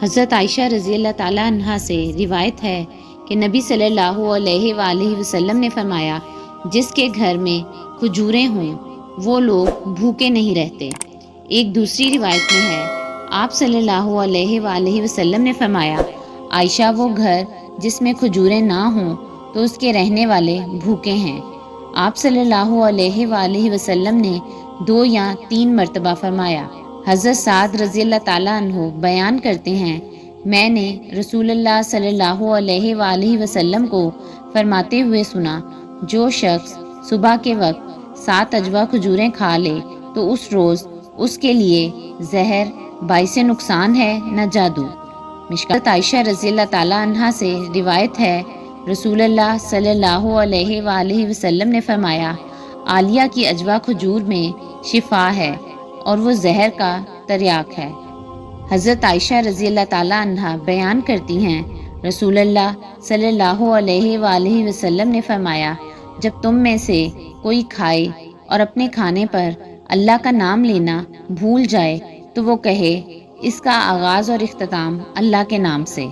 حضرت عائشہ رضی اللہ تعالیٰ عنہا سے روایت ہے کہ نبی صلی اللہ علیہ وآلہ وسلم نے فرمایا، جس کے گھر میں کھجوریں ہوں وہ لوگ بھوکے نہیں رہتے۔ ایک دوسری روایت میں ہے، آپ صلی اللہ علیہ وآلہ وسلم نے فرمایا، عائشہ وہ گھر جس میں کھجوریں نہ ہوں تو اس کے رہنے والے بھوکے ہیں۔ آپ صلی اللہ علیہ وآلہ وسلم نے 2 یا 3 مرتبہ فرمایا۔ حضرت سعد رضی اللہ تعالیٰ عنہ بیان کرتے ہیں، میں نے رسول اللہ صلی اللہ علیہ وآلہ وسلم کو فرماتے ہوئے سنا، جو شخص صبح کے وقت 7 اجوا کھجوریں کھا لے تو اس روز اس کے لیے زہر باعث نقصان ہے نہ جادو۔ مشکات عائشہ رضی اللہ تعالیٰ عنہا سے روایت ہے، رسول اللہ صلی اللہ علیہ وآلہ وسلم نے فرمایا، عالیہ کی اجوا کھجور میں شفا ہے اور وہ زہر کا تریاق ہے۔ حضرت عائشہ رضی اللہ تعالیٰ عنہا بیان کرتی ہیں، رسول اللہ صلی اللہ علیہ وآلہ وسلم نے فرمایا، جب تم میں سے کوئی کھائے اور اپنے کھانے پر اللہ کا نام لینا بھول جائے تو وہ کہے، اس کا آغاز اور اختتام اللہ کے نام سے۔